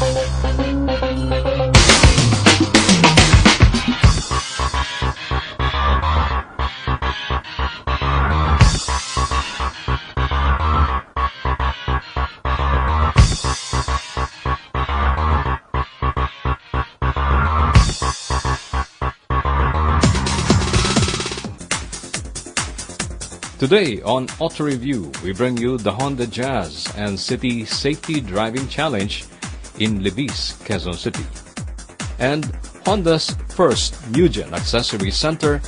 Today on Auto Review, we bring you the Honda Jazz and City Safety Driving Challenge in Levis, Quezon City, and Honda's first New-Gen Accessory Center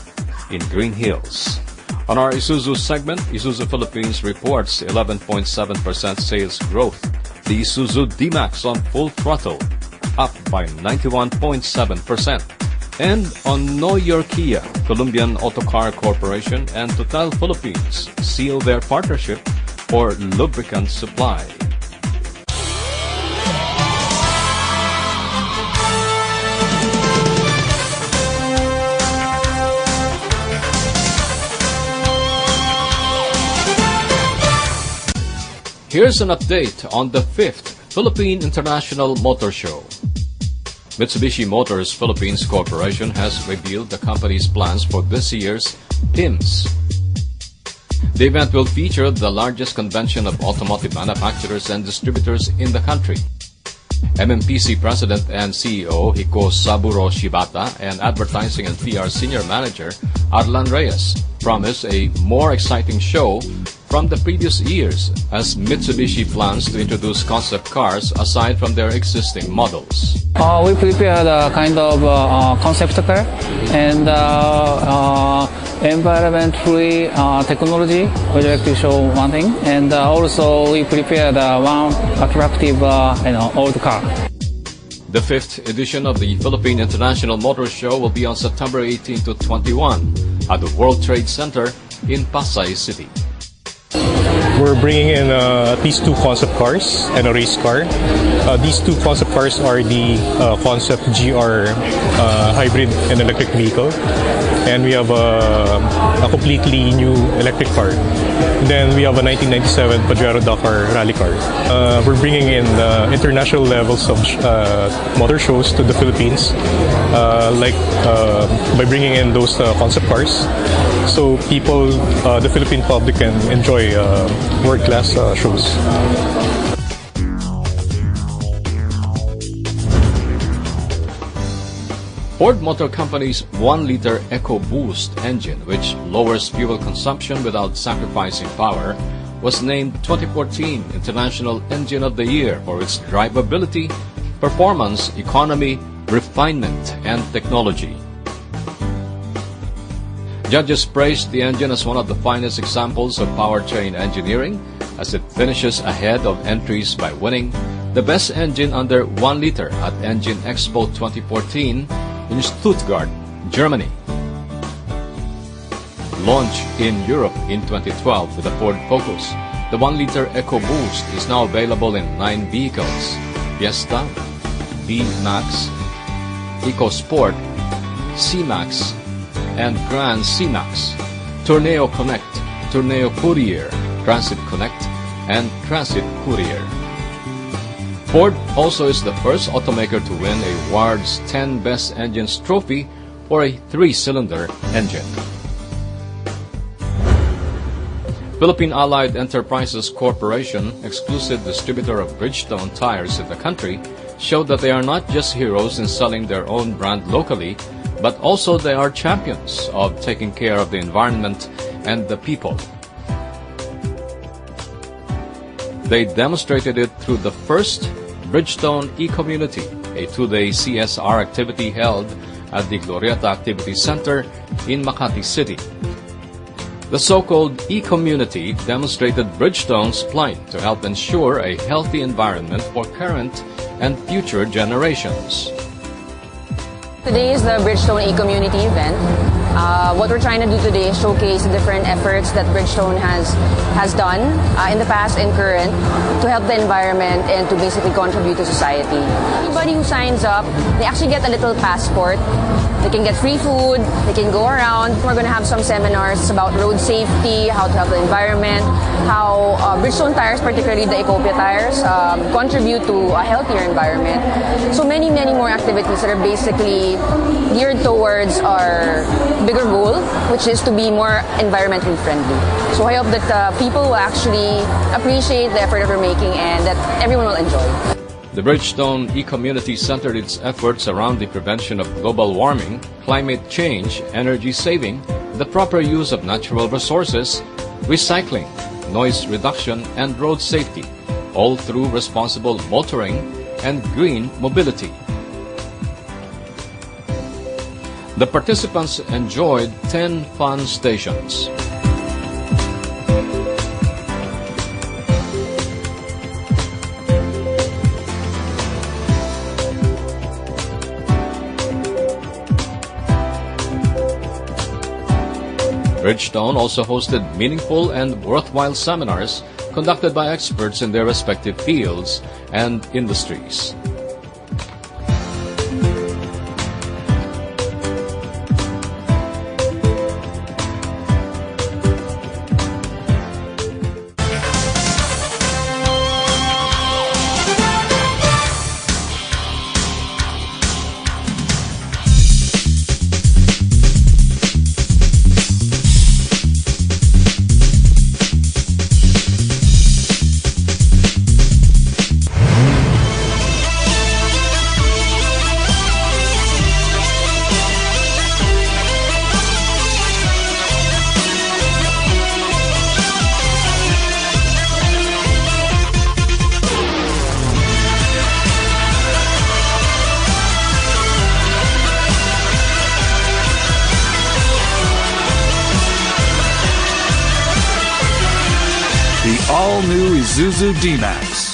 in Green Hills. On our Isuzu segment, Isuzu Philippines reports 11.7% sales growth. The Isuzu D-Max on full throttle, up by 91.7%. And on Know Your Kia, Colombian Autocar Corporation and Total Philippines seal their partnership for lubricant supply. Here's an update on the 5th Philippine International Motor Show. Mitsubishi Motors Philippines Corporation has revealed the company's plans for this year's IMS. The event will feature the largest convention of automotive manufacturers and distributors in the country. MMPC President and CEO Hikosaburo Shibata and Advertising and PR Senior Manager Arlan Reyes promise a more exciting show from the previous years as Mitsubishi plans to introduce concept cars aside from their existing models. We prepared a kind of concept car and environment-free technology. We'd like to show one thing, and also we prepared one attractive old car. The 5th edition of the Philippine International Motor Show will be on September 18 to 21 at the World Trade Center in Pasay City. We're bringing in at least 2 concept cars and a race car. These 2 concept cars are the Concept GR hybrid and electric vehicle. And we have a completely new electric car. And then we have a 1997 Pajero Dakar rally car. We're bringing in international levels of motor shows to the Philippines, by bringing in those concept cars. So people, the Philippine public can enjoy world-class shows. Ford Motor Company's 1-liter EcoBoost engine, which lowers fuel consumption without sacrificing power, was named 2014 International Engine of the Year for its drivability, performance, economy, refinement, and technology. Judges praised the engine as one of the finest examples of powertrain engineering as it finishes ahead of entries by winning the best engine under 1 liter at Engine Expo 2014 in Stuttgart, Germany. Launched in Europe in 2012 with the Ford Focus, the 1-liter EcoBoost is now available in 9 vehicles: Fiesta, V-Max, EcoSport, C-Max, and Grand C-Max, Tourneo Connect, Tourneo Courier, Transit Connect, and Transit Courier. Ford also is the first automaker to win a Ward's 10 Best Engines trophy for a 3-cylinder engine. Philippine Allied Enterprises Corporation, exclusive distributor of Bridgestone tires in the country, showed that they are not just heroes in selling their own brand locally, but also they are champions of taking care of the environment and the people. They demonstrated it through the first Bridgestone E-Community, a 2-day CSR activity held at the Glorieta Activity Center in Makati City. The so-called E-Community demonstrated Bridgestone's plight to help ensure a healthy environment for current and future generations. Today is the Bridgestone E-Community event. What we're trying to do today is showcase the different efforts that Bridgestone has done in the past and current to help the environment and to basically contribute to society. Anybody who signs up, they actually get a little passport. They can get free food, they can go around. We're going to have some seminars about road safety, how to help the environment, how Bridgestone tires, particularly the Ecopia tires, contribute to a healthier environment. So many more activities that are basically geared towards our bigger goal, which is to be more environmentally friendly. So I hope that people will actually appreciate the effort that we're making and that everyone will enjoy. The Bridgestone e-community centered its efforts around the prevention of global warming, climate change, energy saving, the proper use of natural resources, recycling, noise reduction, and road safety, all through responsible motoring and green mobility. The participants enjoyed 10 fun stations. Bridgestone also hosted meaningful and worthwhile seminars conducted by experts in their respective fields and industries. The all-new Isuzu D-Max.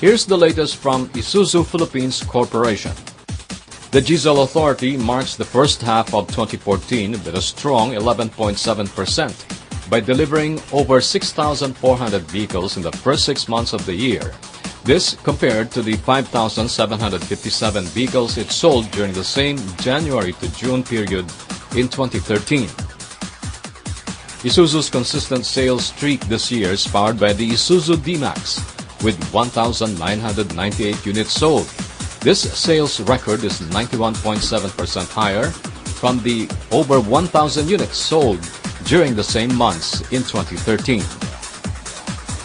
Here's the latest from Isuzu Philippines Corporation. The Diesel Authority marks the first half of 2014 with a strong 11.7% by delivering over 6,400 vehicles in the first 6 months of the year. This compared to the 5,757 vehicles it sold during the same January to June period in 2013. Isuzu's consistent sales streak this year is powered by the Isuzu D-Max, with 1,998 units sold. This sales record is 91.7% higher from the over 1,000 units sold during the same months in 2013.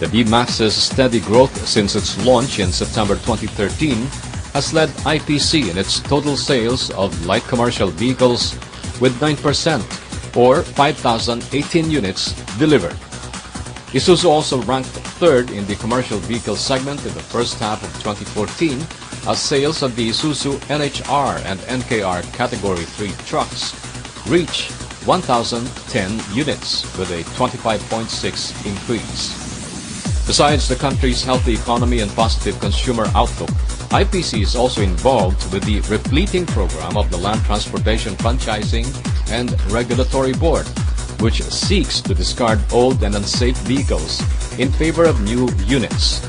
The D-Max's steady growth since its launch in September 2013 has led IPC in its total sales of light commercial vehicles with 9% or 5,018 units delivered. Isuzu also ranked third in the commercial vehicle segment in the first half of 2014 as sales of the Isuzu NHR and NKR Category 3 trucks reached 1,010 units with a 25.6% increase. Besides the country's healthy economy and positive consumer outlook, IPC is also involved with the repleting program of the Land Transportation Franchising and Regulatory Board, which seeks to discard old and unsafe vehicles in favor of new units.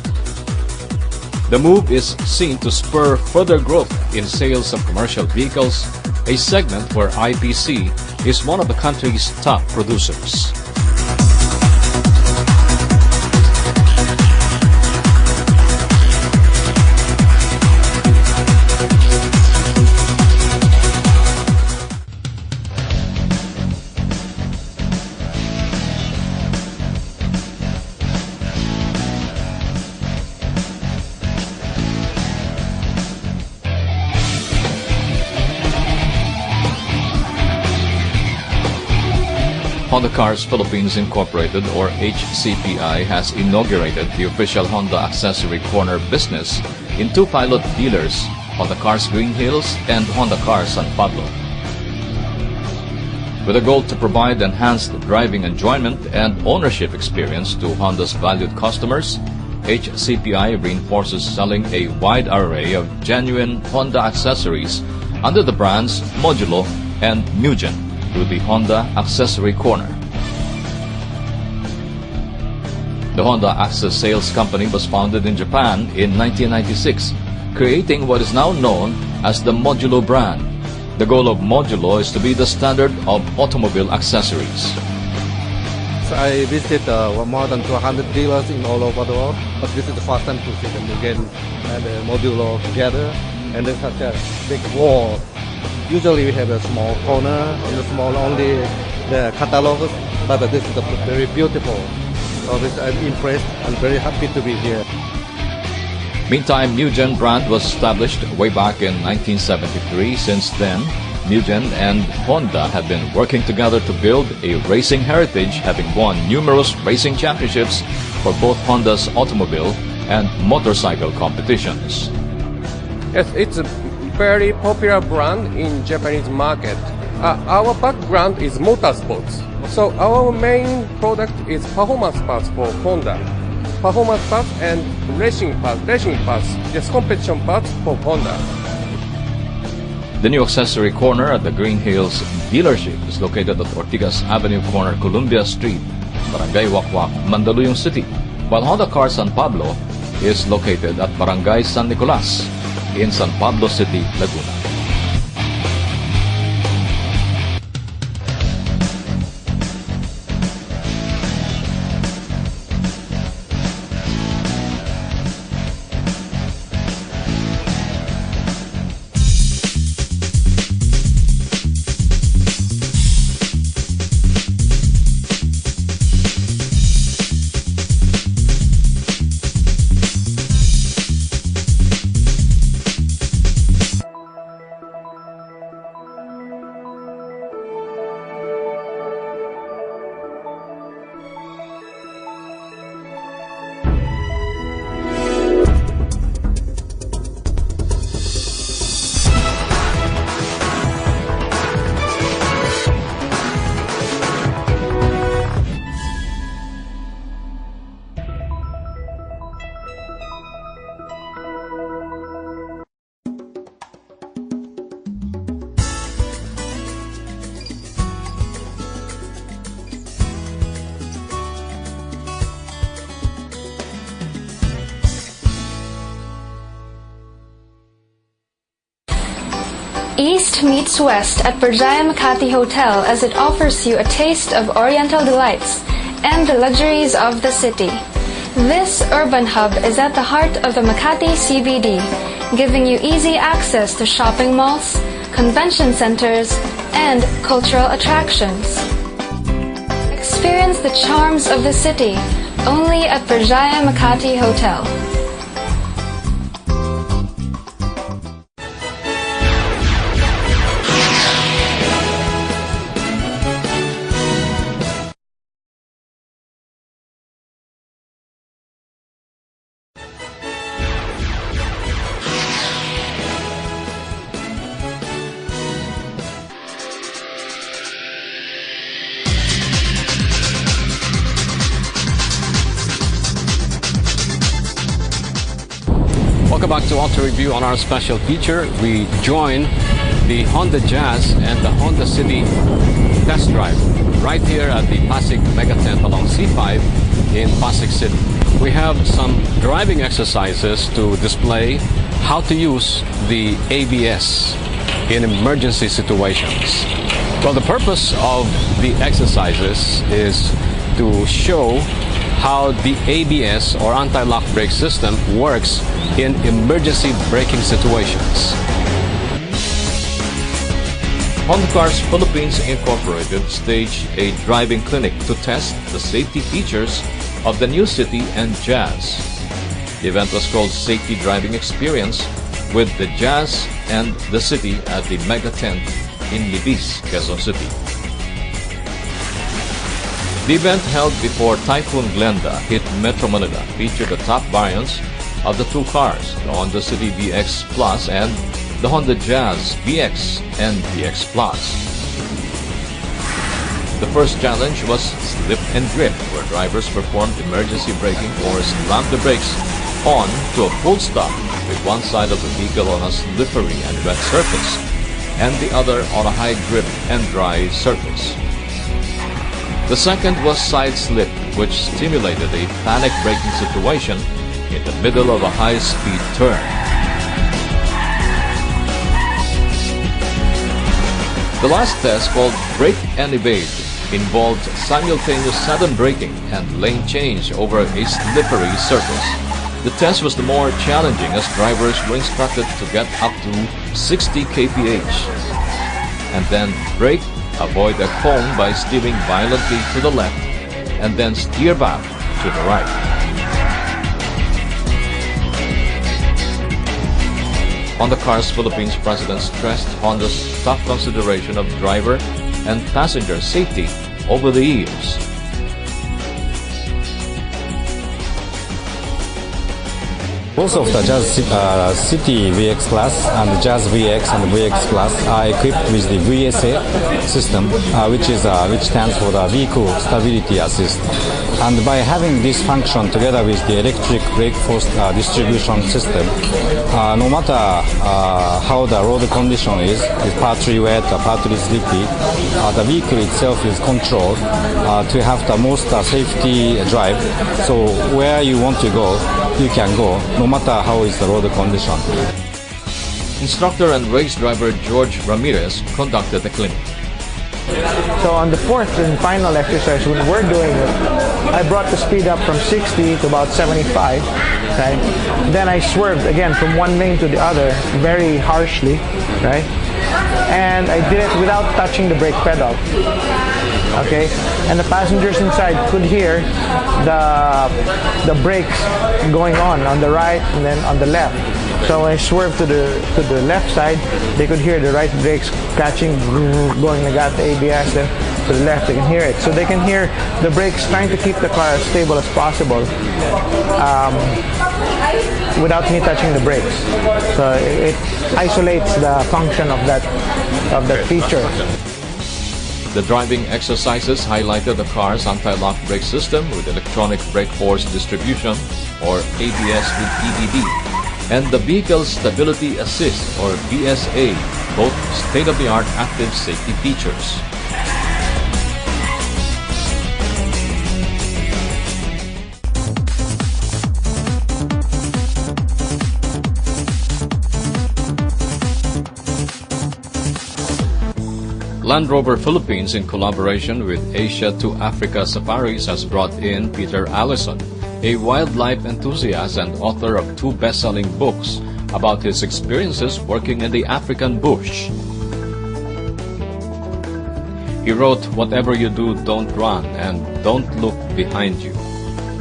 The move is seen to spur further growth in sales of commercial vehicles, a segment where IPC is one of the country's top producers. Honda Cars Philippines Incorporated, or HCPI, has inaugurated the official Honda Accessory Corner business in two pilot dealers, Honda Cars Green Hills and Honda Cars San Pablo. With a goal to provide enhanced driving enjoyment and ownership experience to Honda's valued customers, HCPI reinforces selling a wide array of genuine Honda accessories under the brands Modulo and Mugen through the Honda Accessory Corner. The Honda Access Sales Company was founded in Japan in 1996, creating what is now known as the Modulo brand. The goal of Modulo is to be the standard of automobile accessories. I visited more than 200 dealers in all over the world, but this is the first time to see the Mugen and the Modulo together, and there's such a big wall. Usually we have a small corner and a small only the catalogs, but this is very beautiful. So this, I'm impressed and very happy to be here. Meantime, Mugen brand was established way back in 1973. Since then, Mugen and Honda have been working together to build a racing heritage, having won numerous racing championships for both Honda's automobile and motorcycle competitions. Yes, it's a very popular brand in Japanese market. Our background is motorsports, so our main product is performance parts for Honda. Performance parts and racing parts, just competition parts for Honda. The new accessory corner at the Green Hills dealership is located at Ortigas Avenue corner, Columbia Street, Barangay Wakwak, Mandaluyong City, while Honda Cars San Pablo is located at Barangay San Nicolas in San Pablo City, Laguna. East meets West at Berjaya Makati Hotel, as it offers you a taste of Oriental delights and the luxuries of the city. This urban hub is at the heart of the Makati CBD, giving you easy access to shopping malls, convention centers, and cultural attractions. Experience the charms of the city only at Berjaya Makati Hotel. Welcome back to Auto Review. On our special feature, we join the Honda Jazz and the Honda City test drive right here at the Pasig Mega Tent along C5 in Pasig City. We have some driving exercises to display how to use the ABS in emergency situations. Well, the purpose of the exercises is to show how the ABS or anti-lock brake system works in emergency braking situations. Honda Cars Philippines Incorporated staged a driving clinic to test the safety features of the new City and Jazz. The event was called Safety Driving Experience with the Jazz and the City at the Mega Tent in Libis, Quezon City. The event held before Typhoon Glenda hit Metro Manila featured the top variants of the two cars, the Honda City VX Plus and the Honda Jazz VX and VX Plus. The first challenge was slip and grip, where drivers performed emergency braking or slammed the brakes on to a full stop with one side of the vehicle on a slippery and wet surface and the other on a high grip and dry surface. The second was side slip, which stimulated a panic braking situation in the middle of a high-speed turn. The last test, called Brake and Evade, involved simultaneous sudden braking and lane change over a slippery surface. The test was the more challenging as drivers were instructed to get up to 60 kph and then brake, avoid a cone by steering violently to the left, and then steer back to the right. Honda Cars Philippines president stressed Honda's top consideration of driver and passenger safety over the years. Both of the Jazz City VX Plus and Jazz VX and VX Plus are equipped with the VSA system, which stands for the Vehicle Stability Assist. And by having this function together with the electric brake force distribution system, no matter how the road condition is partly wet or partly sleepy, the vehicle itself is controlled to have the most safety drive. So where you want to go, you can go, no matter how is the road condition. Instructor and race driver George Ramirez conducted the clinic. So on the fourth and final exercise, when we're doing it, I brought the speed up from 60 to about 75. Right? Then I swerved again from one lane to the other very harshly, right? And I did it without touching the brake pedal. Okay, and the passengers inside could hear the brakes going on the right and then on the left. So when I swerved to the left side, they could hear the right brakes catching, going like that, the ABS, then to the left they can hear it. So they can hear the brakes trying to keep the car as stable as possible without me touching the brakes. So it isolates the function of that feature. The driving exercises highlighted the car's anti-lock brake system with electronic brake force distribution, or ABS with EBD, and the Vehicle Stability Assist, or VSA, both state-of-the-art active safety features. Land Rover Philippines, in collaboration with Asia to Africa Safaris, has brought in Peter Allison, a wildlife enthusiast and author of 2 best-selling books about his experiences working in the African bush. He wrote, "Whatever you do, don't run and don't look behind you."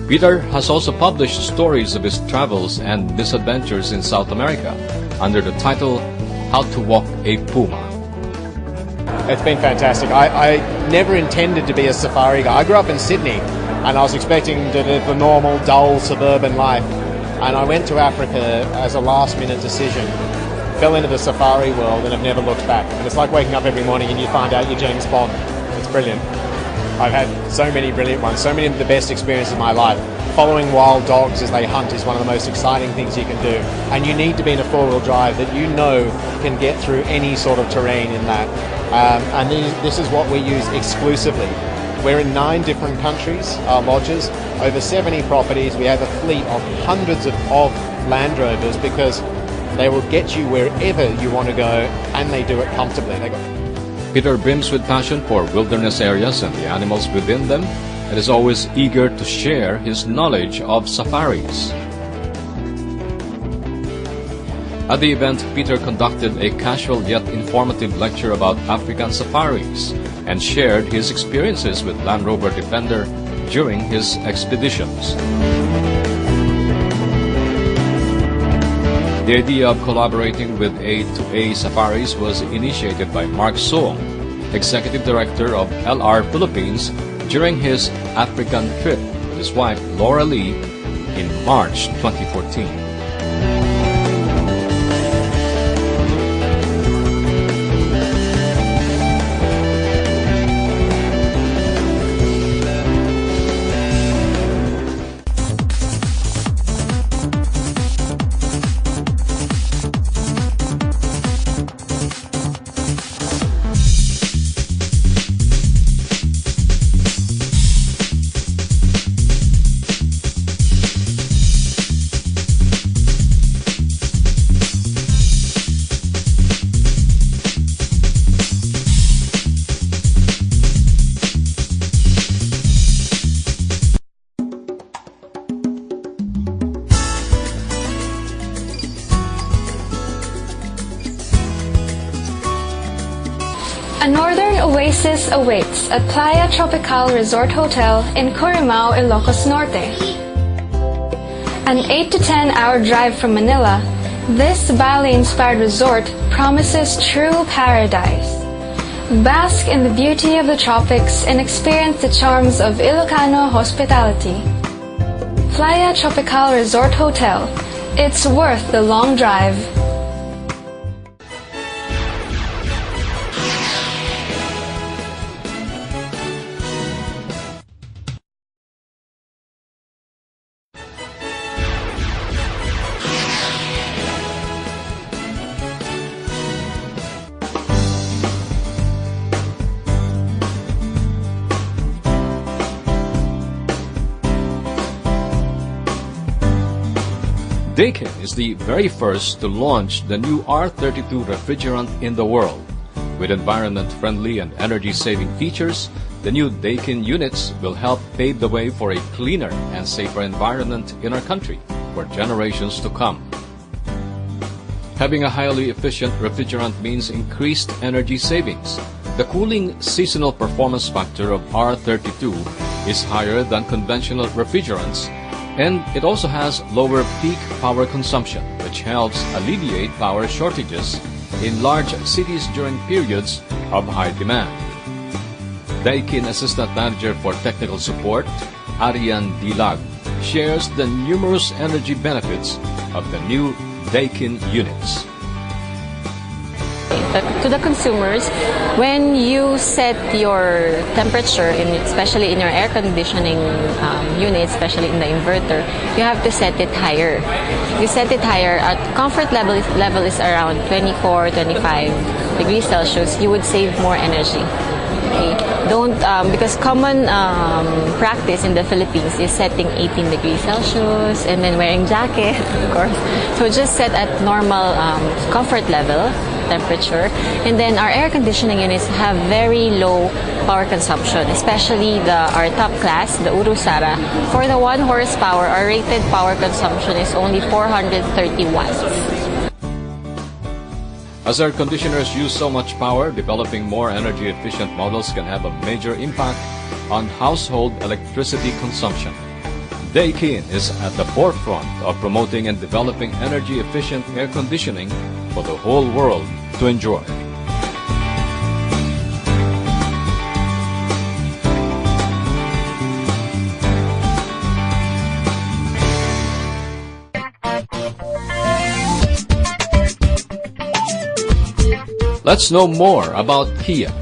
Peter has also published stories of his travels and misadventures in South America under the title, "How to Walk a Puma." It's been fantastic. I never intended to be a safari guy. I grew up in Sydney and I was expecting to live the normal, dull suburban life. And I went to Africa as a last-minute decision. Fell into the safari world and have never looked back. And it's like waking up every morning and you find out you're James Bond. It's brilliant. I've had so many brilliant ones, so many of the best experiences of my life. Following wild dogs as they hunt is one of the most exciting things you can do. And you need to be in a four-wheel drive that you know can get through any sort of terrain in that. And this is what we use exclusively. We're in 9 different countries, our lodges, over 70 properties. We have a fleet of hundreds of Land Rovers because they will get you wherever you want to go and they do it comfortably. Peter brims with passion for wilderness areas and the animals within them, and is always eager to share his knowledge of safaris. At the event, Peter conducted a casual yet informative lecture about African safaris and shared his experiences with Land Rover Defender during his expeditions. The idea of collaborating with A2A Safaris was initiated by Mark Soong, Executive Director of LR Philippines, during his African trip with his wife Laura Lee in March 2014. A northern oasis awaits at Playa Tropical Resort Hotel in Corimao, Ilocos Norte. An 8 to 10 hour drive from Manila, this Bali-inspired resort promises true paradise. Bask in the beauty of the tropics and experience the charms of Ilocano hospitality. Playa Tropical Resort Hotel. It's worth the long drive. Daikin is the very first to launch the new R32 refrigerant in the world. With environment-friendly and energy-saving features, the new Daikin units will help pave the way for a cleaner and safer environment in our country for generations to come. Having a highly efficient refrigerant means increased energy savings. The cooling seasonal performance factor of R32 is higher than conventional refrigerants, and it also has lower peak power consumption, which helps alleviate power shortages in large cities during periods of high demand. Daikin Assistant Manager for Technical Support, Arian Dilag, shares the numerous energy benefits of the new Daikin units. To the consumers, when you set your temperature, especially in your air conditioning unit, especially in the inverter, you have to set it higher. You set it higher, at comfort level is around 24, 25 degrees Celsius, you would save more energy. Okay? Don't, because common practice in the Philippines is setting 18 degrees Celsius and then wearing jacket, of course. So just set at normal comfort level temperature, and then our air conditioning units have very low power consumption, especially our top class, the Urusara. For the 1 horsepower, our rated power consumption is only 430 watts. As air conditioners use so much power, developing more energy-efficient models can have a major impact on household electricity consumption. Daikin is at the forefront of promoting and developing energy-efficient air conditioning for the whole world to enjoy. Let's know more about Kia.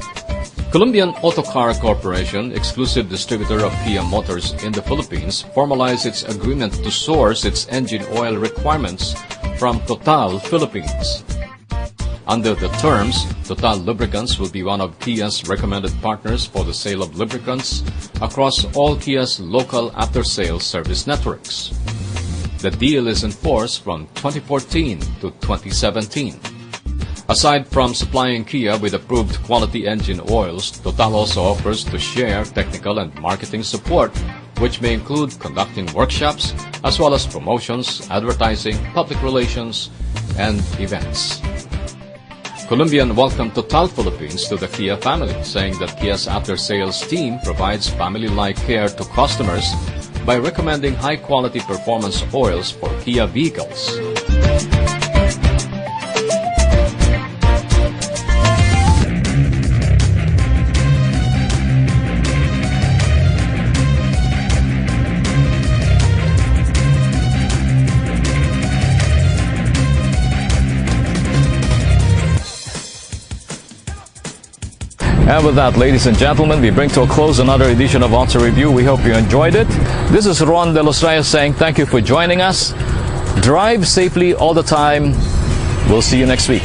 Colombian Autocar Corporation, exclusive distributor of Kia Motors in the Philippines, formalized its agreement to source its engine oil requirements from Total Philippines. Under the terms, Total Lubricants will be one of Kia's recommended partners for the sale of lubricants across all Kia's local after-sales service networks. The deal is in force from 2014 to 2017. Aside from supplying Kia with approved quality engine oils, Total also offers to share technical and marketing support, which may include conducting workshops, as well as promotions, advertising, public relations, and events. Colombian welcomed Total Philippines to the Kia family, saying that Kia's after-sales team provides family-like care to customers by recommending high-quality performance oils for Kia vehicles. And with that, ladies and gentlemen, we bring to a close another edition of Auto Review. We hope you enjoyed it. This is Ron De Los Reyes saying thank you for joining us. Drive safely all the time. We'll see you next week.